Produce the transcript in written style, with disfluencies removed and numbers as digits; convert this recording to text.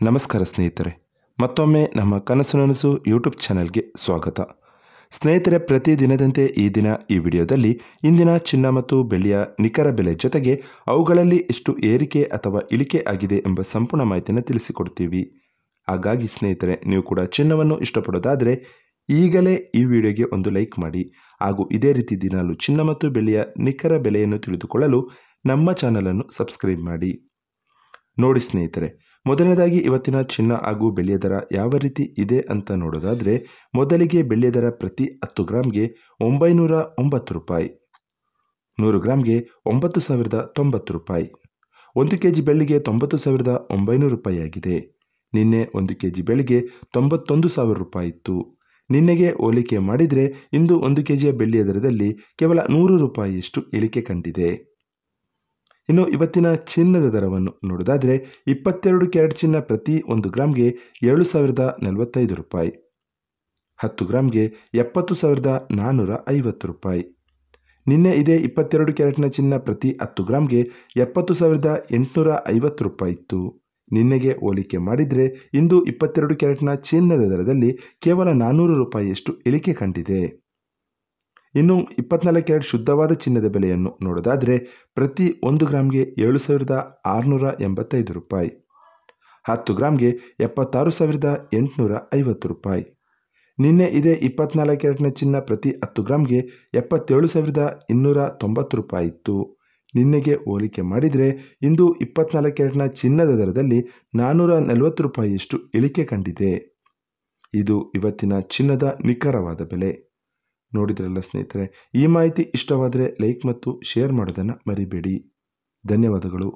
ನಮಸ್ಕಾರ ಸ್ನೇಹಿತರೆ, ಮತ್ತೊಮ್ಮೆ ನಮ್ಮ ಕನಸು ನನಸು ಯೂಟ್ಯೂಬ್ ಚಾನೆಲ್ಗೆ ಸ್ವಾಗತ. ಸ್ನೇಹಿತರೆ, ಪ್ರತಿದಿನದಂತೆ ಈ ದಿನ ಈ ವಿಡಿಯೋದಲ್ಲಿ ಇಂದಿನ ಚಿನ್ನ ಮತ್ತು ಬೆಳ್ಳಿಯ ನಿಖರ ಬೆಲೆ ಜೊತೆಗೆ ಅವುಗಳಲ್ಲಿ ಎಷ್ಟು ಏರಿಕೆ ಅಥವಾ ಇಳಿಕೆ ಆಗಿದೆ ಎಂಬ ಸಂಪೂರ್ಣ ಮಾಹಿತಿಯನ್ನು ತಿಳಿಸಿಕೊಡ್ತೀವಿ. ಹಾಗಾಗಿ ಸ್ನೇಹಿತರೆ, ನೀವು ಕೂಡ ಚಿನ್ನವನ್ನು ಇಷ್ಟಪಡೋದಾದರೆ ಈಗಲೇ ಈ ವಿಡಿಯೋಗೆ ಒಂದು ಲೈಕ್ ಮಾಡಿ. ಹಾಗೂ ಇದೇ ರೀತಿ ದಿನಾಲು ಚಿನ್ನ ಮತ್ತು ಬೆಳ್ಳಿಯ ನಿಖರ ಬೆಲೆಯನ್ನು ತಿಳಿದುಕೊಳ್ಳಲು ನಮ್ಮ ಚಾನಲನ್ನು ಸಬ್ಸ್ಕ್ರೈಬ್ ಮಾಡಿ. ನೋಡಿ ಸ್ನೇಹಿತರೆ, ಮೊದಲನೇದಾಗಿ ಇವತ್ತಿನ ಚಿನ್ನ ಹಾಗೂ ಬೆಳ್ಳಿಯ ದರ ಯಾವ ರೀತಿ ಇದೆ ಅಂತ ನೋಡೋದಾದರೆ, ಮೊದಲಿಗೆ ಬೆಳ್ಳಿಯ ದರ ಪ್ರತಿ 10 ಗ್ರಾಮ್ಗೆ 909 ರೂಪಾಯಿ, 100 ಗ್ರಾಮ್ಗೆ 9,090 ರೂಪಾಯಿ, 1 kg ಬೆಳ್ಳಿಗೆ 90,900 ರೂಪಾಯಿ ಆಗಿದೆ. ನಿನ್ನೆ 1 kg ಬೆಳ್ಳಿಗೆ 91,000 ರೂಪಾಯಿ ಇತ್ತು. ನಿನ್ನೆಗೆ ಹೋಲಿಕೆ ಮಾಡಿದರೆ ಇಂದು 1 kg ಬೆಳ್ಳಿಯ ದರದಲ್ಲಿ ಕೇವಲ 100 ರೂಪಾಯಿಯಷ್ಟು ಇಳಿಕೆ ಕಂಡಿದೆ. ಇನ್ನು ಇವತ್ತಿನ ಚಿನ್ನದ ದರವನ್ನು ನೋಡೋದಾದರೆ, 22 ಕ್ಯಾರೆಟ್ ಚಿನ್ನ ಪ್ರತಿ 1 ಗ್ರಾಮ್ಗೆ 7,045 ರೂಪಾಯಿ, 10 ಗ್ರಾಮ್ಗೆ 70,450 ರೂಪಾಯಿ. ನಿನ್ನೆ ಇದೇ 22 ಕ್ಯಾರೆಟ್ನ ಚಿನ್ನ ಪ್ರತಿ 10 ಗ್ರಾಮ್ಗೆ 70,850 ರೂಪಾಯಿ ಇತ್ತು. ನಿನ್ನೆಗೆ ಹೋಲಿಕೆ ಮಾಡಿದರೆ ಇಂದು 22 ಕ್ಯಾರೆಟ್ನ ಚಿನ್ನದ ದರದಲ್ಲಿ ಕೇವಲ 400 ರೂಪಾಯಿಯಷ್ಟು ಇಳಿಕೆ ಕಂಡಿದೆ. ಇನ್ನು 24 ಕ್ಯಾರೆಟ್ ಶುದ್ಧವಾದ ಚಿನ್ನದ ಬೆಲೆಯನ್ನು ನೋಡೋದಾದರೆ, ಪ್ರತಿ 1 ಗ್ರಾಮ್ಗೆ 7,685 ರೂಪಾಯಿ, 10 ಗ್ರಾಮ್ಗೆ 76,850 ರೂಪಾಯಿ. ನಿನ್ನೆ ಇದೇ 24 ಕ್ಯಾರೆಟ್ನ ಚಿನ್ನ ಪ್ರತಿ 10 ಗ್ರಾಮ್ಗೆ 77,290 ರೂಪಾಯಿ ಇತ್ತು. ನಿನ್ನೆಗೆ ಹೋಲಿಕೆ ಮಾಡಿದರೆ ಇಂದು 24 ಕ್ಯಾರೆಟ್ನ ಚಿನ್ನದ ದರದಲ್ಲಿ 440 ರೂಪಾಯಿಯಷ್ಟು ಇಳಿಕೆ ಕಂಡಿದೆ. ಇದು ಇವತ್ತಿನ ಚಿನ್ನದ ನಿಖರವಾದ ಬೆಲೆ. ನೋಡಿದ್ರಲ್ಲ ಸ್ನೇಹಿತರೆ, ಈ ಮಾಹಿತಿ ಇಷ್ಟವಾದರೆ ಲೈಕ್ ಮತ್ತು ಶೇರ್ ಮಾಡೋದನ್ನು ಮರಿಬೇಡಿ. ಧನ್ಯವಾದಗಳು.